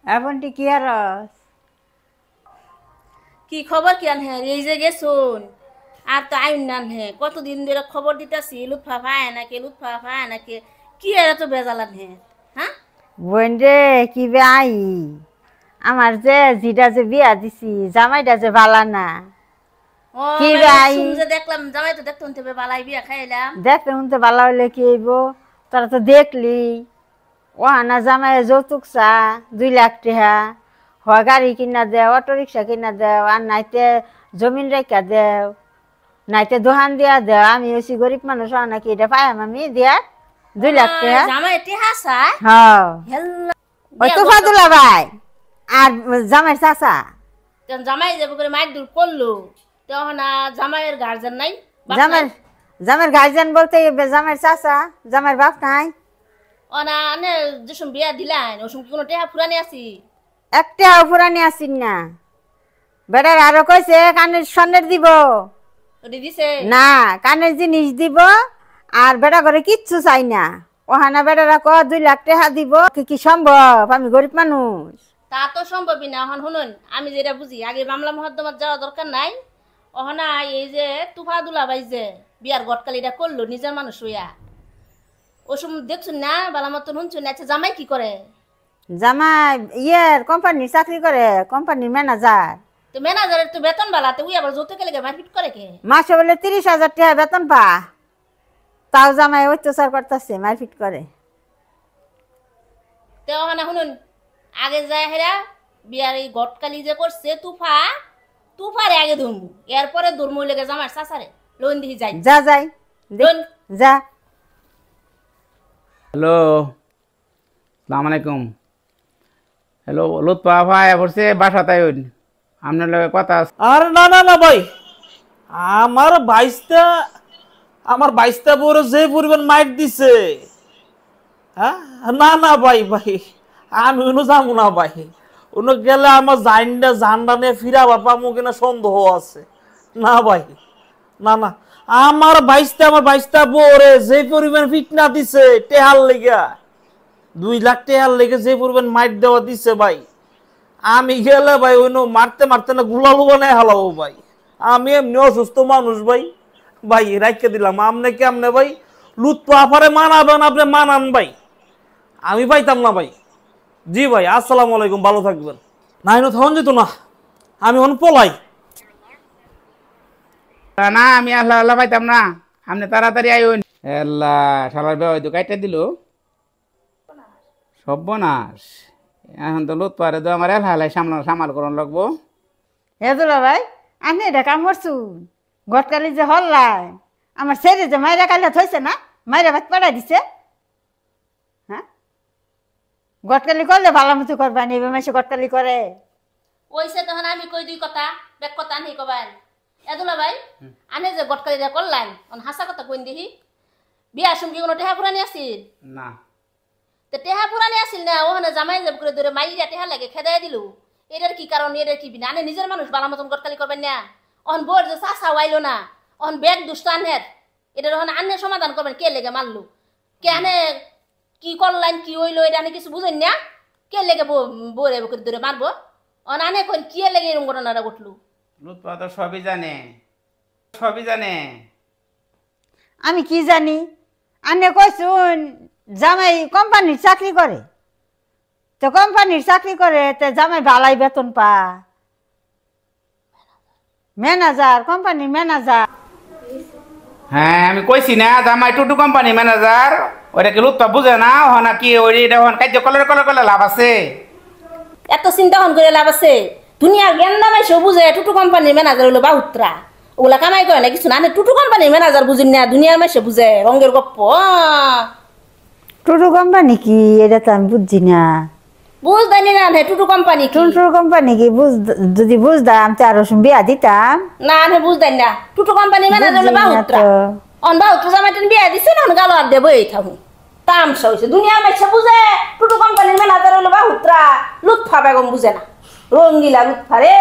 এখন কি আর কি খবর কি আনহে এই যে গেছুন আর তো আইন না হে কতদিন ধরে খবর দিতাছি লুৎফা ভায় নাকি কি এর তো বেজাল আনহে হ্যাঁ বোন রে কি বে আই আমার যে জিটা যে বিয়া দিছি জামাইটা যে বালা না ও কি বে আই যে দেখলাম জামাই তো দেখতে হতে বালাই বিয়া খাইলাম দেখতে শুনতে বালা হইলে কি হইব তোরা তো দেখলি ও হানা জামাই যৌতুক চা 2 লাখ টাকা হয় গাড়ি কিনা দেও অটো রিক্সা কিনা দেও আর নাইতে জমিন রেখা দেও নাইতে দোকান দিয়া দেও আমি হচ্ছি গরিব মানুষ নাকি এটা পাই আমি দিয়া 2 লাখ টাকা জামাই টিহা চাই হ্যাঁ হেল্লা ওই তো ফাদুলা ভাই আর জামাই চাচা জামাই যাবো করে মাইর দূর করলো তখন জামাইয়ের গার্জেন নাই জামাইয়ের গার্জেন বলতে জামাইয়ের চাচা জামাইয়ের বাপ নাই অনা আনে যেসব বিয়া দিলাম ওসব কি কোনো টেহা ফুরানি আছি একটা ফুরানি আসিন না বেটার আরো কইছে কানের স্বর্ণের দিব ওটি দিছে না কানের জিনিস দিব আর বেটা করে কিচ্ছু চাই না ওহানা বেটারা 2 লাখ টাকা দিব কি সম্ভব আমি গরিব মানুষ তা তো সম্ভবই না এখন শুনুন আমি যেটা বুঝি আগে মামলা মহদ্দমাত যাওয়া দরকার নাই ওহনা এই যে তুফাদুলা ভাই যে বিয়ার গটকালিটা করলো নিজের মানুষ হইয়া ওসব দেখছুন না বালা মতন শুনছুন আচ্ছা জামাই কি করে জামাই কোম্পানির চাকরি করে কোম্পানির ম্যানেজার তো ম্যানেজারের তো বেতন বালাতে উই আবার যৌতুকে লেগে মারপিট করে কে মাসে বলে 30,000 টাকা বেতন পা তাও জামাই অত্যাচার করতেছে মারপিট করে তো ওখানে শুনুন আগে যায় হেরা বিয়ার এই গটকালি যে করছে তুফারে আগে ধরমু এরপরে ধরমু লেগে জামার চাচারে লোন দিয়ে যাই যাই লোন যা হ্যালো আসসালামু আলাইকুম হ্যালো লুৎফা ভাই বলছে বাসা তাই আপনার লগে কথা আছে আরে না না না ভাই আমার বাইশটা বড় যে পরিমাণ মাইট দিছে হ্যাঁ না না ভাই আমি উনো যাবো না ভাই উনো গেলে আমার জানডা নিয়ে ফিরা পাবো কিনা সন্দেহ আছে না ভাই না না আমার বাইশটা বড় যে পরিমাণ ফিটনা দিছে টেহার লেগা 2 লাখ টেহার লেগে যে পরিমাণ মাইট দেওয়া দিছে ভাই আমি গেলে ভাই ওই মারতে না গুলালু বানায় হালাবো ভাই আমি এমনি অসুস্থ মানুষ ভাই রাখতে দিলাম আমনে কেমনে ভাই লুৎফা আফারে মানাবেন আপনি মানান ভাই আমি পাইতাম না ভাই জি ভাই আসসালামু আলাইকুম ভালো থাকবেন না তখন যেত না আমি এখন পলাই না আমি আল্লাহ আল্লাহ পাইতাম না আপনি তাড়াতাড়ি আইন আল্লাহ শালার বেওয়াই তো কাইটা দিল সর্বনাশ এখন তো লুৎফারে তো আমার এলহালাই সামাল করন লাগবো হেদুলা ভাই আমি এটা কাম করছু গটকালি যে হল্লাই আমার ছেড়ে যে মাইরা কালিয়া থইছে না মাইরা ভাত পাড়াই দিছে হ্যাঁ গটকালি করলে ভালো মতো করবা নিবে মাসে গটকালি করে ওইসে তখন আমি কই দুই কথা বেক কথা আনি কবাই এদুলা ভাই আনে যে গটকালিটা করলাম অন হাসা কথা কইন দিহি বিয়া সঙ্গে কোনো টেহা পুরানি আসিল না তো টেহা পুরানি আসিল না ওখানে জামাই যাব করে ধরে মাইরা টেহা লাগে খেদাই দিল এটার কি কারণ এটার কি বিনা আনে নিজের মানুষ বালা মতন গটকালি করবেন না অন বোর যে চাষা ওয়াইলো না অন বেগ দুষ্ট আনহের এটার ওখানে আনে সমাধান করবেন কে লেগে মারলো কে আনে কি করলেন কি হইলো এটা আনে কিছু বুঝেন না কে লেগে বোরে করে ধরে মারবো অন আনে কোন কি লেগে এরকম ঘটনাটা ঘটলো লুৎফা তো সবই জানে আমি কি জানি আনে কইছুন জামাই কোম্পানির চাকরি করে তো কোম্পানির চাকরি করে তো জামাই ভালাই বেতন পা ম্যানেজার কোম্পানির ম্যানেজার হ্যাঁ আমি কইছি না জামাই টুটু কোম্পানি ম্যানেজার ওটা কি লুৎফা বুঝে না হনা কি ওই কার্য কলে লাভ আছে এত চিন্তা হন করে লাভ আছে দুনিয়ার জ্ঞান নামাই সব বুঝে টুটু কোম্পানির ম্যানেজার হলো বাহুত্রা ওগুলা কামাই করে না কিছু না টুটু কোম্পানির ম্যানেজার বুঝিন না দুনিয়ার মাসে বুঝে রঙের গপ্প টুটু কোম্পানি কি এটা তো আমি বুঝছি না বুঝদানি না টুটু কোম্পানি টুটু কোম্পানি কি যদি বুঝতাম তো আরো বিয়া দিতাম না বুঝদানি না টুটু কোম্পানির ম্যানেজার হলো বাহুত্রা অন বাহুত্রা জামাইটেন বিয়া দিছে না গালো আর দেবো এই থাকুন তামসা হয়েছে দুনিয়ার মাসে বুঝে টুটু কোম্পানির ম্যানেজার হলো বাহুত্রা লুৎফা বেগম বুঝে না রঙ্গিলা লুৎফা রে